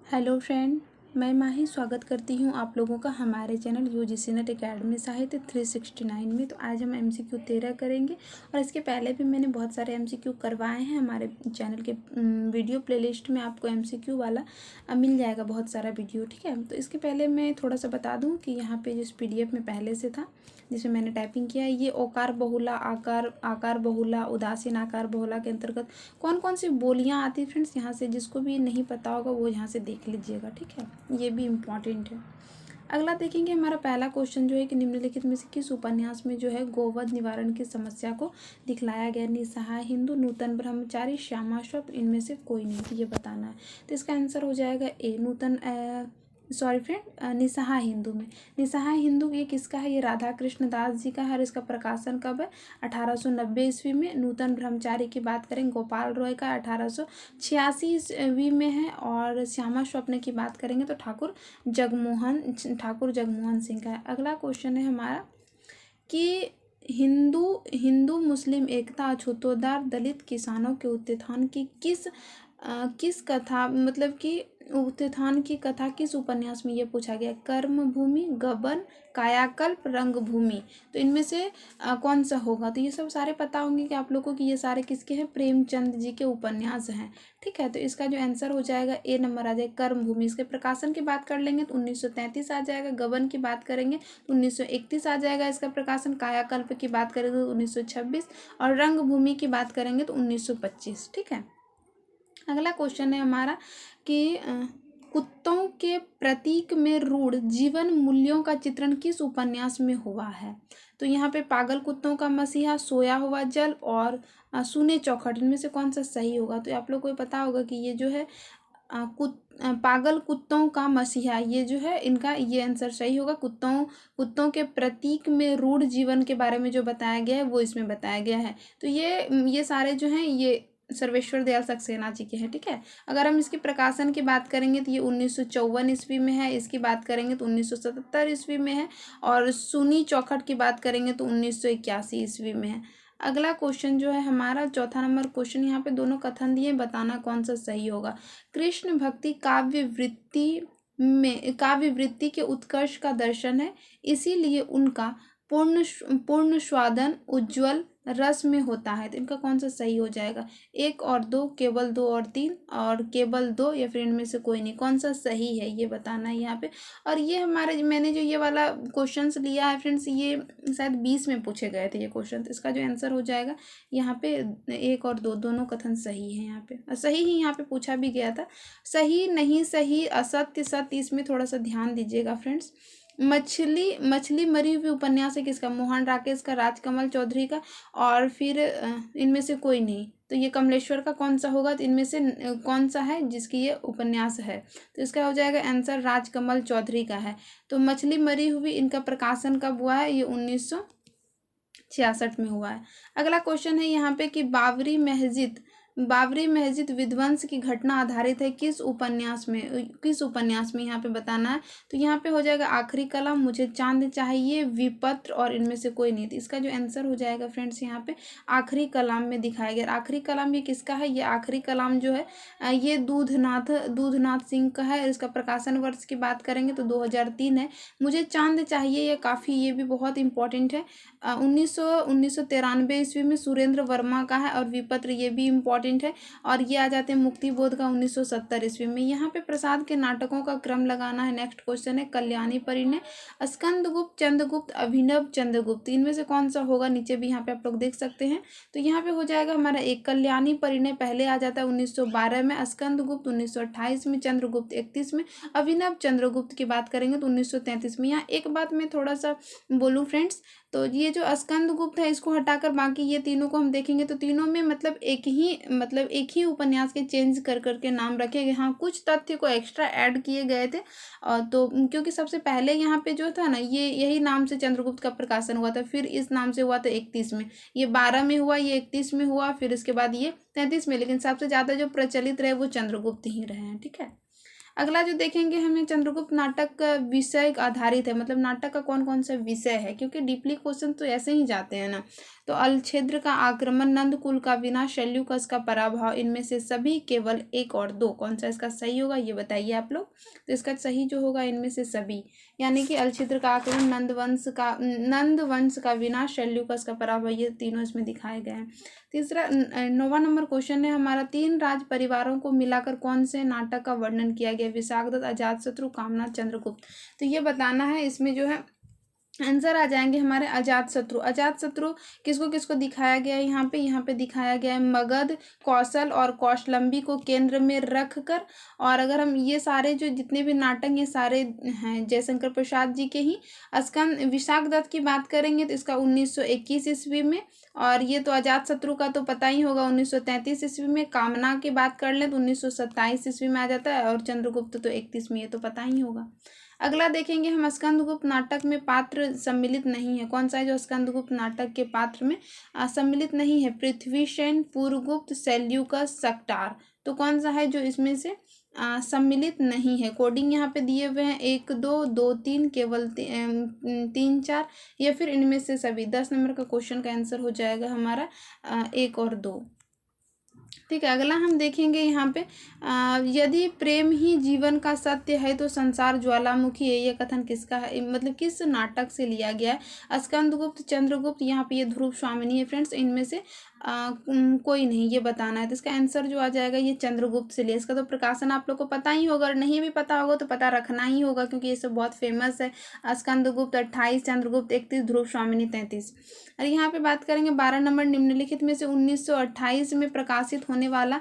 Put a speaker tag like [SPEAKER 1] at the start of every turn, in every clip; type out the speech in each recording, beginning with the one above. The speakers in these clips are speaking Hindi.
[SPEAKER 1] हेलो फ्रेंड, मैं माही स्वागत करती हूँ आप लोगों का हमारे चैनल यूजीसी नेट एकेडमी साहित्य 369 में। तो आज हम एमसीक्यू 13 करेंगे और इसके पहले भी मैंने बहुत सारे एमसीक्यू करवाए हैं। हमारे चैनल के वीडियो प्लेलिस्ट में आपको एमसीक्यू वाला मिल जाएगा बहुत सारा वीडियो, ठीक है। तो इसके पहले मैं थोड़ा सा बता दूँ कि यहाँ पे जिस पीडीएफ में पहले से था जिसमें मैंने टाइपिंग किया है, ये ओकार बहुला, आकार बहुला, उदासीन आकार बहुला के अंतर्गत कौन कौन सी बोलियां आती हैं फ्रेंड्स, यहाँ से जिसको भी नहीं पता होगा वो यहाँ से देख लीजिएगा, ठीक है। ये भी इम्पॉर्टेंट है। अगला देखेंगे, हमारा पहला क्वेश्चन जो है कि निम्नलिखित में से किस उपन्यास में जो है गोवध निवारण की समस्या को दिखलाया गया। निसहाय हिंदू, नूतन ब्रह्मचारी, श्यामा स्वप्न, इनमें से कोई नहीं, तो ये बताना है। तो इसका आंसर हो जाएगा ए, निसहाय हिंदू में। निसहाय हिंदू ये किसका है? ये राधा कृष्ण दास जी का है और इसका प्रकाशन कब है? 1890 ईस्वी में। नूतन ब्रह्मचारी की बात करें गोपाल रॉय का 1886 ईस्वी में है। और श्यामा स्वप्न की बात करेंगे तो ठाकुर जगमोहन सिंह का है। अगला क्वेश्चन है हमारा कि हिंदू मुस्लिम एकता, अछूतोद्धार, दलित किसानों के उत्थान की किस कथा, मतलब कि उत्थान की कथा किस उपन्यास में ये पूछा गया? कर्मभूमि, गबन, कायाकल्प, रंगभूमि। तो इनमें से कौन सा होगा? तो ये सब सारे पता होंगे कि आप लोगों को ये सारे किसके हैं? प्रेमचंद जी के उपन्यास हैं, ठीक है। तो इसका जो आंसर हो जाएगा ए नंबर आ जाएगा, कर्मभूमि। इसके प्रकाशन की बात कर लेंगे तो 1933 आ जाएगा। गबन की बात करेंगे तो 1931 आ जाएगा इसका प्रकाशन। कायाकल्प की बात करेंगे तो 1926 और रंगभूमि की बात करेंगे तो 1925, ठीक है। अगला क्वेश्चन है हमारा कि कुत्तों के प्रतीक में रूढ़ जीवन मूल्यों का चित्रण किस उपन्यास में हुआ है? तो यहाँ पे पागल कुत्तों का मसीहा, सोया हुआ जल और सूने चौखट, इनमें से कौन सा सही होगा? तो आप लोग को पता होगा कि ये जो है पागल कुत्तों का मसीहा, ये जो है इनका ये आंसर सही होगा। कुत्तों के प्रतीक में रूढ़ जीवन के बारे में जो बताया गया है वो इसमें बताया गया है। तो ये सारे जो हैं ये सर्वेश्वर दयाल सक्सेना जी के हैं, ठीक है। अगर हम इसके प्रकाशन की बात करेंगे तो ये 1954 ईस्वी में है। इसकी बात करेंगे तो 1977 ईस्वी में है। और सूनी चौखट की बात करेंगे तो 1981 ईस्वी में है। अगला क्वेश्चन जो है हमारा चौथा नंबर क्वेश्चन, यहाँ पे दोनों कथन दिए, बताना कौन सा सही होगा। कृष्ण भक्ति काव्य वृत्ति के उत्कर्ष का दर्शन है, इसीलिए उनका पूर्ण स्वादन उज्ज्वल रस में होता है। तो इनका कौन सा सही हो जाएगा? 1 और 2, केवल 2 और 3, और केवल 2 या फिर इनमें से कोई नहीं, कौन सा सही है ये बताना है यहाँ पे। और ये मैंने जो ये वाला क्वेश्चंस लिया है फ्रेंड्स, ये शायद 20 में पूछे गए थे ये क्वेश्चन। तो इसका जो आंसर हो जाएगा यहाँ पे 1 और 2 दोनों कथन सही है। यहाँ पे सही ही यहाँ पे पूछा भी गया था। सही, नहीं सही, असत्य, सत्य, इसमें थोड़ा सा ध्यान दीजिएगा फ्रेंड्स। मछली मरी हुई उपन्यास है किसका? मोहन राकेश का, राजकमल चौधरी का, और फिर इनमें से कोई नहीं। तो ये कमलेश्वर का कौन सा होगा? तो इनमें से कौन सा है जिसकी ये उपन्यास है? तो इसका हो जाएगा आंसर राजकमल चौधरी का है। तो मछली मरी हुई इनका प्रकाशन कब हुआ है? ये 1966 में हुआ है। अगला क्वेश्चन है यहाँ पे कि बाबरी मस्जिद विध्वंस की घटना आधारित है किस उपन्यास में यहाँ पे बताना है। तो यहाँ पे हो जाएगा आखिरी कलाम, मुझे चांद चाहिए, विपत्र, और इनमें से कोई नहीं। तो इसका जो आंसर हो जाएगा फ्रेंड्स यहाँ पे आखिरी कलाम में दिखाया गया। आखिरी कलाम ये किसका है? ये आखिरी कलाम जो है ये दूधनाथ सिंह का है। इसका प्रकाशन वर्ष की बात करेंगे तो 2003 है। मुझे चांद चाहिए ये भी बहुत इंपॉर्टेंट है। 1993 ईस्वी में सुरेंद्र वर्मा का है। और विपत्र ये भी इम्पॉर्टेंट है। और ये आ जाते हैं मुक्तिबोध का 1970 ईस्वी में। यहाँ पे प्रसाद के नाटकों का क्रम लगाना है। नेक्स्ट क्वेश्चन है कल्याणी परिणय, स्कंदगुप्त, चंद्रगुप्त, अभिनव चंद्रगुप्त, इनमें से कौन सा होगा? नीचे भी यहाँ पे आप लोग देख सकते हैं। तो यहाँ पे हो जाएगा हमारा एक कल्याणी परिणय पहले आ जाता है 1912 में, स्कंदगुप्त 1928 में, चंद्रगुप्त 31 में, अभिनव चंद्रगुप्त की बात करेंगे तो 1933 में। यहाँ एक बात मैं थोड़ा सा बोलूँ फ्रेंड्स, तो ये जो स्कंदगुप्त है इसको हटाकर बाकी ये तीनों को हम देखेंगे तो तीनों में मतलब एक ही उपन्यास के चेंज कर करके नाम रखे गए। हाँ, कुछ तथ्य को एक्स्ट्रा ऐड किए गए थे। तो क्योंकि सबसे पहले यहाँ पे जो था ना, ये यही नाम से चंद्रगुप्त का प्रकाशन हुआ था, फिर इस नाम से हुआ था 31 में, ये 12 में हुआ, ये 31 में हुआ, फिर इसके बाद ये 33 में, लेकिन सबसे ज़्यादा जो प्रचलित रहे वो चंद्रगुप्त ही रहे हैं, ठीक है। अगला जो देखेंगे हमें, चंद्रगुप्त नाटक का विषय आधारित है, मतलब नाटक का कौन कौन सा विषय है, क्योंकि डीपली क्वेश्चन तो ऐसे ही जाते हैं ना। तो अलक्षेत्र का आक्रमण, नंदकुल का विनाश, शल्युकस का पराभव, इनमें से सभी, केवल एक और दो। कौन सा इसका सही होगा ये बताइए आप लोग। तो इसका सही जो होगा इनमें से सभी, यानी कि अलक्षेत्र का आक्रमण, नंद वंश का विनाश, शल्युकस का पराभव, ये तीनों इसमें दिखाए गए हैं। तीसरा 9वां नंबर क्वेश्चन है हमारा, 3 राज परिवारों को मिलाकर कौन से नाटक का वर्णन किया गया, विशाखदत्त, अजातशत्रु, कामनाथ, चंद्रगुप्त। तो ये बताना है, इसमें जो है आंसर आ जाएंगे हमारे अजातशत्रु। अजातशत्रु किसको किसको दिखाया गया है यहाँ पे दिखाया गया है मगध, कौशल और कौशलंबी को केंद्र में रख कर। और अगर हम ये सारे जो जितने भी नाटक ये सारे हैं जयशंकर प्रसाद जी के ही। स्कंद विशाखदत्त की बात करेंगे तो इसका 1921 ईस्वी में, और ये तो अजातशत्रु का तो पता ही होगा 1933 ईस्वी में। कामना की बात कर लें तो 1927 ईस्वी में आ जाता है, और चंद्रगुप्त तो 31 में, ये तो पता ही होगा। अगला देखेंगे हम, स्कंदगुप्त नाटक में पात्र सम्मिलित नहीं है, कौन सा है जो स्कंदगुप्त नाटक के पात्र में सम्मिलित नहीं है, पृथ्वीशैन, पूर्वगुप्त, सैल्यूकस, सक्टार। तो कौन सा है जो इसमें से सम्मिलित नहीं है। कोडिंग यहाँ पे दिए हुए हैं 1 2 2 3, केवल 3 4, या फिर इनमें से सभी। 10 नंबर का क्वेश्चन का आंसर हो जाएगा हमारा 1 और 2। ठीक है, अगला हम देखेंगे यहाँ पे, यदि प्रेम ही जीवन का सत्य है तो संसार ज्वालामुखी है, ये कथन किसका है, मतलब किस नाटक से लिया गया है। स्कंदगुप्त, चंद्रगुप्त, यहाँ पे ये ध्रुव स्वामिनी है फ्रेंड्स, इनमें से कोई नहीं, ये बताना है। तो इसका आंसर जो आ जाएगा ये चंद्रगुप्त से लिया। इसका तो प्रकाशन आप लोग को पता ही होगा, और नहीं भी पता होगा तो पता रखना ही होगा, क्योंकि ये सब बहुत फेमस है। स्कंदगुप्त 28, चंद्रगुप्त 31, ध्रुव स्वामिनी 33। और यहाँ पे बात करेंगे 12 नंबर, निम्नलिखित में से 1928 में प्रकाशित होने वाला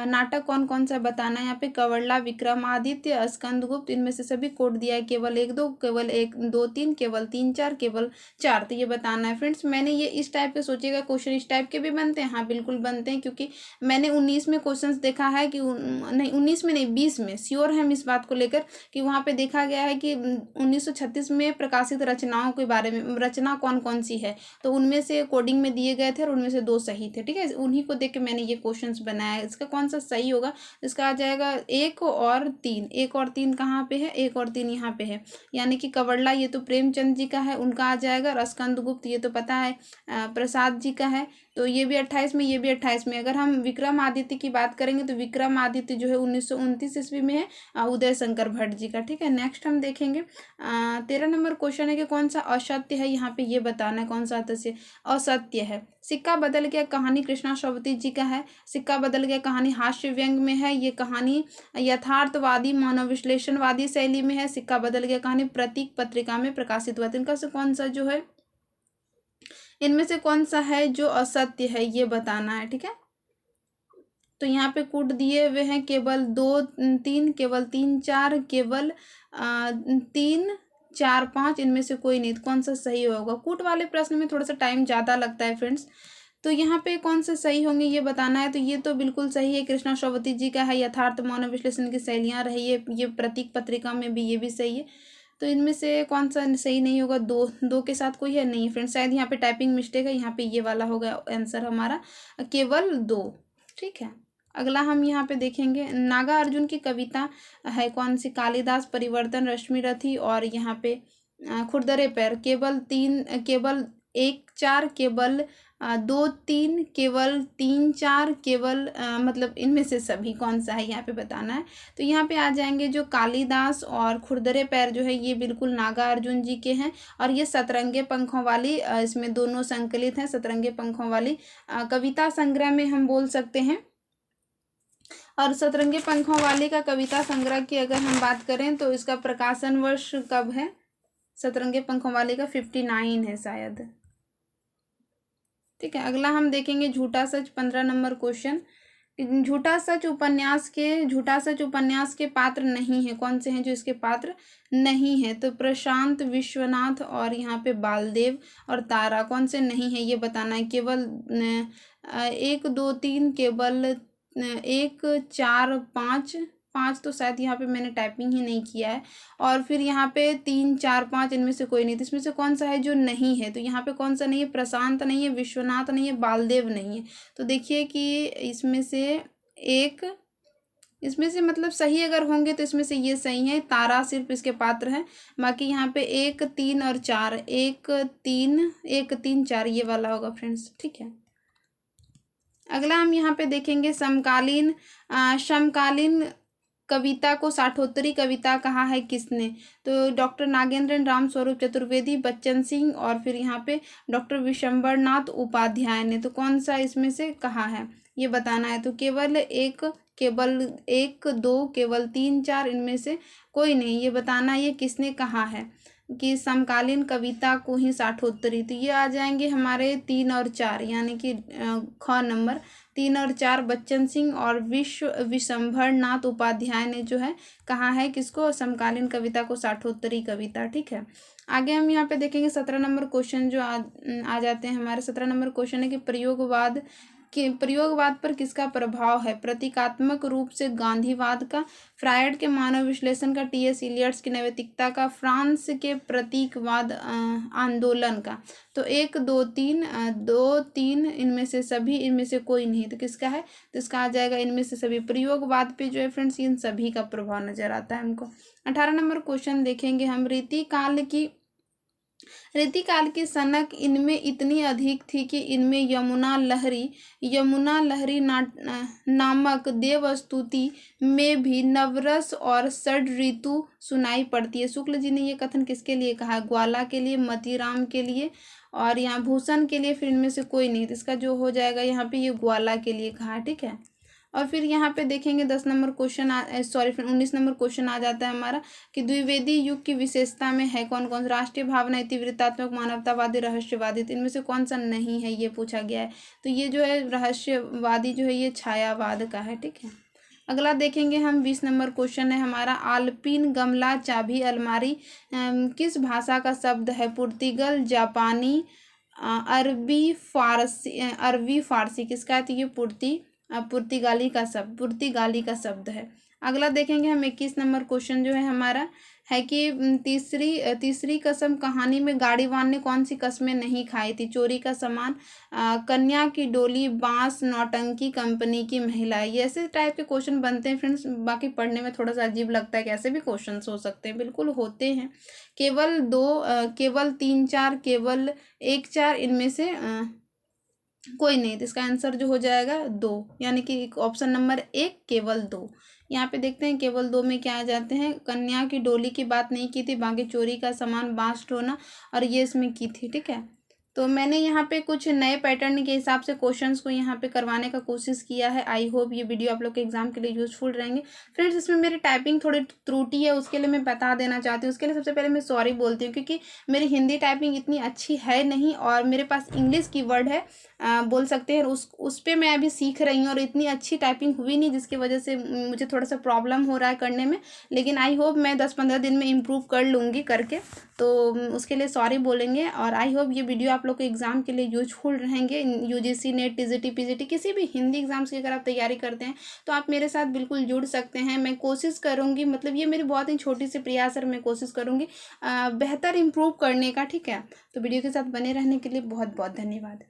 [SPEAKER 1] नाटक कौन कौन सा बताना है। यहाँ पे कवरला, विक्रमादित्य, स्कंदगुप्त, इनमें से सभी कोड दिया है, केवल 1 2, केवल 1 2 3, केवल 3 4, केवल 4। तो ये बताना है फ्रेंड्स। मैंने ये इस टाइप के सोचेगा क्वेश्चन, इस टाइप के भी बनते हैं, हाँ बिल्कुल बनते हैं, क्योंकि मैंने 19 में क्वेश्चन देखा है कि नहीं 19 में नहीं 20 में, श्योर है हम इस बात को लेकर, कि वहाँ पे देखा गया है कि 1936 में प्रकाशित रचनाओं के बारे में, रचना कौन कौन सी है, तो उनमें से कोडिंग में दिए गए थे और उनमें से 2 सही थे। ठीक है, उन्हीं को देख के मैंने ये क्वेश्चंस बनाया है। इसका कौन सा सही होगा, इसका आ जाएगा 1 और 3। 1 और 3 कहाँ पे है, 1 और 3 यहाँ पे है, यानी कि कवरला ये तो प्रेमचंद जी का है, उनका आ जाएगा। और स्कंदगुप्त ये तो पता है प्रसाद जी का है, तो ये भी 28 में, ये भी 28 में। अगर हम विक्रमादित्य की बात करेंगे तो विक्रमादित्य जो है 1929 ईस्वी में है, उदय शंकर भट्ट जी का। ठीक है, नेक्स्ट हम देखेंगे 13 नंबर क्वेश्चन है कि कौन सा असत्य है, यहाँ पे ये बताना है कौन सा असत्य है। सिक्का बदल गया कहानी कृष्णा श्रवती जी का है। सिक्का बदल गया कहानी हास्य व्यंग में है। ये कहानी यथार्थवादी मनोविश्लेषणवादी शैली में है। सिक्का बदल गया कहानी प्रतीक पत्रिका में प्रकाशित हुआ। इनका से कौन सा जो है, इनमें से कौन सा है जो असत्य है ये बताना है। ठीक है, तो यहाँ पे कूट दिए हुए हैं, केवल 2 3, केवल 3 4, केवल 3 4 5, इनमें से कोई नहीं। तो कौन सा सही होगा। कूट वाले प्रश्न में थोड़ा सा टाइम ज़्यादा लगता है फ्रेंड्स, तो यहाँ पे कौन सा सही होंगे ये बताना है। तो ये तो बिल्कुल सही है, कृष्णा श्रवती जी का है, यथार्थ मनोविश्लेषण की शैलियाँ रही है, ये प्रतीक पत्रिका में भी ये भी सही है। तो इनमें से कौन सा सही नहीं होगा, 2 के साथ कोई है नहीं फ्रेंड्स, शायद यहाँ पे टाइपिंग मिस्टेक है, यहाँ पे ये वाला होगा आंसर हमारा, केवल 2। ठीक है, अगला हम यहाँ पे देखेंगे नागा अर्जुन की कविता है कौन सी, कालिदास, परिवर्तन, रश्मि रथी, और यहाँ पे खुरदरे पैर। केवल 3, केवल 1 4, केवल 2 3, केवल 3 4, केवल मतलब इनमें से सभी कौन सा है यहाँ पे बताना है। तो यहाँ पे आ जाएंगे जो कालिदास और खुरदरे पैर जो है ये बिल्कुल नागा अर्जुन जी के हैं, और ये सतरंगे पंखों वाली इसमें दोनों संकलित हैं। सतरंगे पंखों वाली कविता संग्रह में हम बोल सकते हैं। और सतरंगी पंखों वाले का कविता संग्रह की अगर हम बात करें तो इसका प्रकाशन वर्ष कब है, सतरंगी पंखों वाले का 59 है शायद। ठीक है, अगला हम देखेंगे झूठा सच, 15 नंबर क्वेश्चन। झूठा सच उपन्यास के पात्र नहीं है, कौन से हैं जो इसके पात्र नहीं है। तो प्रशांत, विश्वनाथ, और यहाँ पे बालदेव और तारा, कौन से नहीं है ये बताना है। केवल 1 2 3, केवल 1 4 5, 5 तो शायद यहाँ पे मैंने टाइपिंग ही नहीं किया है, और फिर यहाँ पे 3 4 5, इनमें से कोई नहीं। तो इसमें से कौन सा है जो नहीं है, तो यहाँ पे कौन सा नहीं है, प्रशांत नहीं है, विश्वनाथ नहीं है, बालदेव नहीं है। तो देखिए कि इसमें से 1 इसमें से मतलब सही अगर होंगे तो इसमें से ये सही है, तारा सिर्फ इसके पात्र हैं। बाकी यहाँ पे 1 3 और 4, 1 3 4 ये वाला होगा फ्रेंड्स, ठीक है। अगला हम यहाँ पे देखेंगे समकालीन कविता को साठोत्तरी कविता कहा है किसने? तो डॉक्टर नागेंद्र राम स्वरूप चतुर्वेदी, बच्चन सिंह और फिर यहाँ पे डॉक्टर विशंबरनाथ उपाध्याय ने। तो कौन सा इसमें से कहा है ये बताना है। तो केवल एक, केवल 1 2, केवल 3 4 इनमें से कोई नहीं, ये बताना ये किसने कहा है कि समकालीन कविता को ही साठोत्तरी। तो ये आ जाएंगे हमारे 3 और 4, यानी कि ख नंबर 3 और 4 बच्चन सिंह और विशंभरनाथ उपाध्याय ने जो है कहा है किसको? समकालीन कविता को साठोत्तरी कविता, ठीक है। आगे हम यहाँ पे देखेंगे 17 नंबर क्वेश्चन जो आ जाते हैं हमारे। 17 नंबर क्वेश्चन है कि प्रयोगवाद पर किसका प्रभाव है? प्रतीकात्मक रूप से गांधीवाद का, फ्रायड के मानव विश्लेषण का, टी.एस. इलियट्स की नैतिकता का, फ्रांस के प्रतीकवाद आंदोलन का। तो 1 2 3 2 3 इनमें से सभी, इनमें से कोई नहीं। तो किसका है? तो इसका आ जाएगा इनमें से सभी। प्रयोगवाद पे जो है फ्रेंड्स इन सभी का प्रभाव नजर आता है हमको। 18 नंबर क्वेश्चन देखेंगे हम। रीतिकाल की सनक इनमें इतनी अधिक थी कि इनमें यमुना लहरी नामक देवस्तुति में भी नवरस और षड ऋतु सुनाई पड़ती है। शुक्ल जी ने ये कथन किसके लिए कहा? ग्वाला के लिए, मतीराम के लिए और यहाँ भूषण के लिए। फिर इनमें से कोई नहीं, तो इसका जो हो जाएगा यहाँ पे ये ग्वाला के लिए कहा, ठीक है। और फिर यहाँ पे देखेंगे 10 नंबर क्वेश्चन फिर 19 नंबर क्वेश्चन आ जाता है हमारा कि द्विवेदी युग की विशेषता में है कौन कौन? राष्ट्रीय भावना, इतिवृत्तात्मक, मानवतावादी, रहस्यवादी। तो इनमें से कौन सा नहीं है ये पूछा गया है। तो ये जो है रहस्यवादी जो है ये छायावाद का है, ठीक है। अगला देखेंगे हम 20 नंबर क्वेश्चन है हमारा। आल्पिन गमला चाबी अलमारी किस भाषा का शब्द है? पुर्तगाल, जापानी, अरबी फारसी किसका है? तो ये पुर्तिगाली का शब्द है। अगला देखेंगे हम 21 नंबर क्वेश्चन जो है हमारा है कि तीसरी कसम कहानी में गाड़ीवान ने कौन सी कस्में नहीं खाई थी? चोरी का सामान, कन्या की डोली, बांस, नौटंकी, कंपनी की महिला। ये ऐसे टाइप के क्वेश्चन बनते हैं फ्रेंड्स। बाकी पढ़ने में थोड़ा सा अजीब लगता है कि ऐसे भी क्वेश्चन हो सकते हैं, बिल्कुल होते हैं। केवल 3 4, केवल 1 4 इनमें से कोई नहीं। तो इसका आंसर जो हो जाएगा 2, यानी कि ऑप्शन नंबर 1 केवल 2। यहाँ पे देखते हैं केवल 2 में क्या आ जाते हैं। कन्या की डोली की बात नहीं की थी, बाकी चोरी का सामान, बांस ढोना और ये इसमें की थी, ठीक है। तो मैंने यहाँ पे कुछ नए पैटर्न के हिसाब से क्वेश्चंस को यहाँ पे करवाने का कोशिश किया है। आई होप ये वीडियो आप लोग के एग्जाम के लिए यूजफुल रहेंगे। फ्रेंड्स इसमें मेरी टाइपिंग थोड़ी त्रुटि है, उसके लिए मैं बता देना चाहती हूँ। उसके लिए सबसे पहले मैं सॉरी बोलती हूँ, क्योंकि मेरी हिंदी टाइपिंग इतनी अच्छी है नहीं और मेरे पास इंग्लिश की वर्ड है, बोल सकते हैं उस पर मैं अभी सीख रही हूँ और इतनी अच्छी टाइपिंग हुई नहीं, जिसकी वजह से मुझे थोड़ा सा प्रॉब्लम हो रहा है करने में। लेकिन आई होप मैं 10-15 दिन में इम्प्रूव कर लूँगी करके, तो उसके लिए सॉरी बोलेंगे। और आई होप ये वीडियो आप लोग के एग्जाम के लिए यूजफुल रहेंगे। यूजीसी नेट, टीजीटी, पीजीटी किसी भी हिंदी एग्जाम्स की अगर आप तैयारी करते हैं तो आप मेरे साथ बिल्कुल जुड़ सकते हैं। मैं कोशिश करूँगी, मतलब ये मेरी बहुत ही छोटी सी प्रयास है, मैं कोशिश करूँगी बेहतर इम्प्रूव करने का, ठीक है। तो वीडियो के साथ बने रहने के लिए बहुत बहुत धन्यवाद।